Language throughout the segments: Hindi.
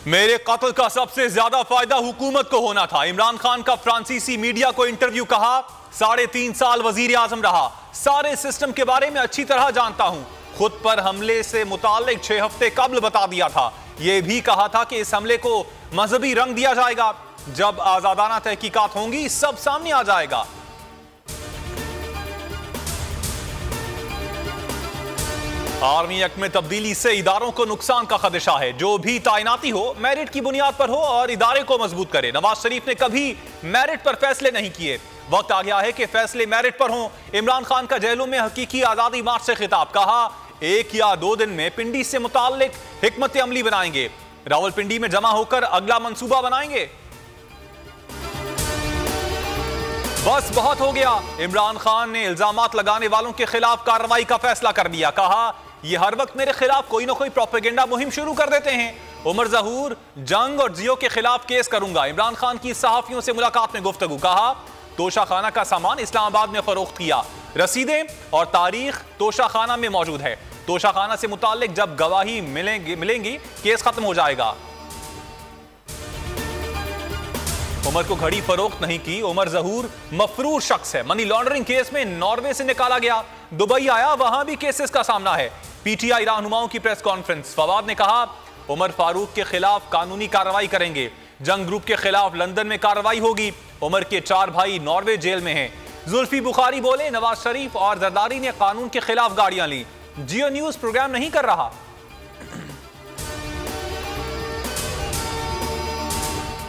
मेरे कत्ल का सबसे ज्यादा फायदा हुकूमत को होना था। इमरान खान का फ्रांसीसी मीडिया को इंटरव्यू। कहा 3.5 साल वजीर आजम रहा, सारे सिस्टम के बारे में अच्छी तरह जानता हूं। खुद पर हमले से मुताल्लिक 6 हफ्ते कबल बता दिया था। यह भी कहा था कि इस हमले को मजहबी रंग दिया जाएगा। जब आजादाना तहकीकात होंगी सब सामने आ जाएगा। आर्मी एक्ट में तब्दीली से इदारों को नुकसान का खदशा है। जो भी तैनाती हो मेरिट की बुनियाद पर हो और इदारे को मजबूत करे। नवाज शरीफ ने कभी मेरिट पर फैसले नहीं किए। वक्त आ गया है कि फैसले मेरिट पर हों। इमरान खान का जेलों में हकीकी आजादी मार्च से खिताब। कहा 1 या 2 दिन में पिंडी से मुताल्लिक हिकमत अमली बनाएंगे। रावलपिंडी में जमा होकर अगला मंसूबा बनाएंगे। बस बहुत हो गया। इमरान खान ने इल्जामात लगाने वालों के खिलाफ कार्रवाई का फैसला कर दिया। कहा यह हर वक्त मेरे खिलाफ कोई ना कोई प्रोपेगेंडा मुहिम शुरू कर देते हैं। उमर जहूर, जंग और जियो के खिलाफ केस करूंगा। इमरान खान की सहाफियों से मुलाकात में गुफ्तगू। कहा तोशा खाना का सामान इस्लामाबाद में फरोख्त किया। रसीदें और तारीख तोशा खाना में मौजूद है। तोशा खाना से मुताल्लिक जब गवाही मिलेंगी केस खत्म हो जाएगा। उमर को घड़ी फरोख्त नहीं की। उमर जहूर मफरूर शख्स है। मनी लॉन्ड्रिंग केस में नॉर्वे से निकाला गया, दुबई आया, वहां भी केसेस का सामना है। पीटीआई रहनुमाओं की प्रेस कॉन्फ्रेंस। फवाद ने कहा उमर फारूक के खिलाफ कानूनी कार्रवाई करेंगे। जंग ग्रुप के खिलाफ लंदन में कार्रवाई होगी। उमर के 4 भाई नॉर्वे जेल में हैं। जुल्फी बुखारी बोले नवाज शरीफ और जरदारी ने कानून के खिलाफ गाड़ियां ली। जियो न्यूज प्रोग्राम नहीं कर रहा।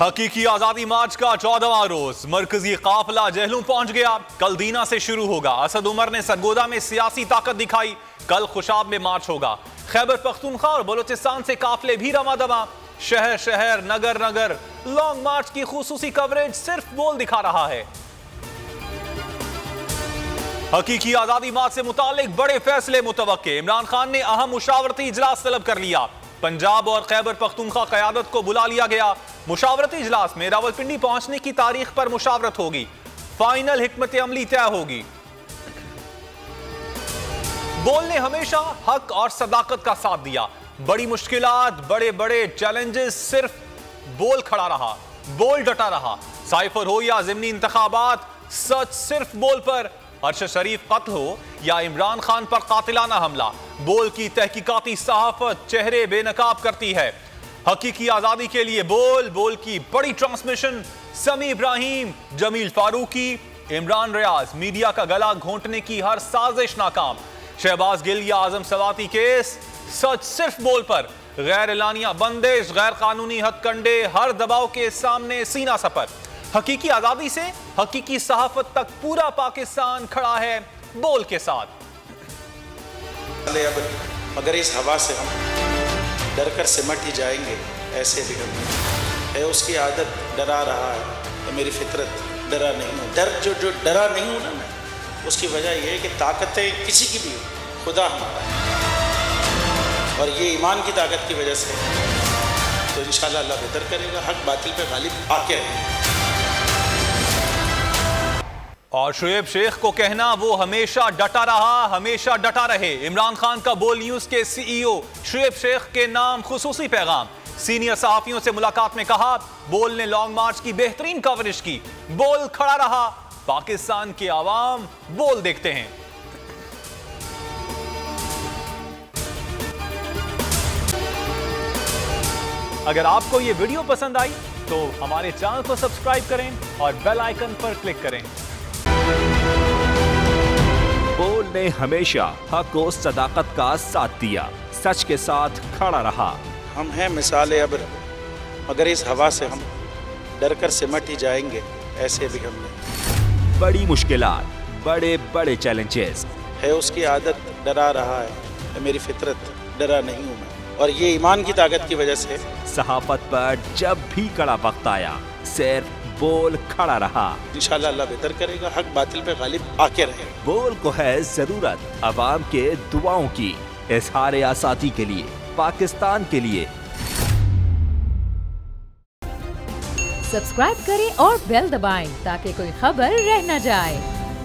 हकीकी आजादी मार्च का 14वां रोज। मरकजी काफिला जेहलूं पहुंच गया। कल दीना से शुरू होगा। असद उमर ने सरगोदा में सियासी ताकत दिखाई। कल खुशाब में मार्च होगा। खैबर पख्तूनख्वा और बलोचिस्तान से काफिले भी रवा दवा। शहर शहर, नगर नगर लॉन्ग मार्च की खुसूसी कवरेज सिर्फ बोल दिखा रहा है। हकीकी आजादी मार्च से मुताल्लिक बड़े फैसले मुतवक्के। इमरान खान ने अहम मुशावरती इजलास तलब कर लिया। पंजाब और खैबर पख्तूनख्वा क़यादत को बुला लिया गया। मुशावरती इजलास में रावलपिंडी पहुंचने की तारीख पर मुशावरत होगी। फाइनल हिकमत अमली तय होगी। बोल ने हमेशा हक और सदाकत का साथ दिया। बड़ी मुश्किलात, बड़े बड़े चैलेंजेस, सिर्फ बोल खड़ा रहा, बोल डटा रहा। साइफर हो या ज़िमनी इंतखाबात, सच सिर्फ बोल पर। अरशद शरीफ कत्ल हो या इमरान खान पर कातिलाना हमला, बोल की तहकीकाती सहाफत चेहरे बेनकाब करती है। हकीकी आजादी के लिए बोल, बोल की बड़ी ट्रांसमिशन। समी इब्राहिम, जमील फारूकी, इमरान रियाज, मीडिया का गला घोंटने की हर साजिश नाकाम। शहबाज गिल या आजम सवाती केस, सच सिर्फ बोल पर। गैर एलानिया बंदिश, गैर कानूनी हथकंडे, हर दबाव के सामने सीना सपर। हकीकी आजादी से हकीकी सहाफत तक पूरा पाकिस्तान खड़ा है बोल के साथ। मगर इस हवा से हम डर कर सिमट ही जाएंगे, ऐसे भी हम है उसकी आदत। डरा रहा है तो मेरी फितरत डरा नहीं हूँ। जो डरा नहीं हूँ ना मैं, उसकी वजह यह है कि ताकतें किसी की भी हो, खुदा हमारा है। और ये ईमान की ताकत की वजह से तो इंशाअल्लाह अल्लाह बेहतर करेगा। हक बातिल पे गालिब आके रहेगा। और शुएब शेख को कहना वो हमेशा डटा रहा, हमेशा डटा रहे। इमरान खान का बोल न्यूज के सीईओ शुएब शेख के नाम खुसूसी पैगाम। सीनियर सहाफियों से मुलाकात में कहा बोल ने लॉन्ग मार्च की बेहतरीन कवरेज की। बोल खड़ा रहा। पाकिस्तान के आवाम बोल देखते हैं। अगर आपको ये वीडियो पसंद आई तो हमारे चैनल को सब्सक्राइब करें और बेल आइकन पर क्लिक करें। बोल ने हमेशा हक और सदाकत का साथ दिया, सच के साथ खड़ा रहा। हम हैं मिसाल अब्र, मगर इस हवा से हम डर कर सिमट ही जाएंगे, ऐसे भी हमने। बड़ी मुश्किलात, बड़े बड़े चैलेंजेस, है उसकी आदत। डरा रहा है तो मेरी फितरत डरा नहीं हूँ मैं। और ये ईमान की ताकत की वजह से सहाफत पर जब भी कड़ा वक्त आया सिर्फ बोल खड़ा रहा। इंशाअल्लाह अल्लाह बेहतर करेगा। हक बातिल पे गालिब आके रहेगा। बोल को है जरूरत अवाम के दुआओं की। इज़हार आज़ादी के लिए, पाकिस्तान के लिए। सब्सक्राइब करें और बेल दबाएं ताकि कोई खबर रह न जाए।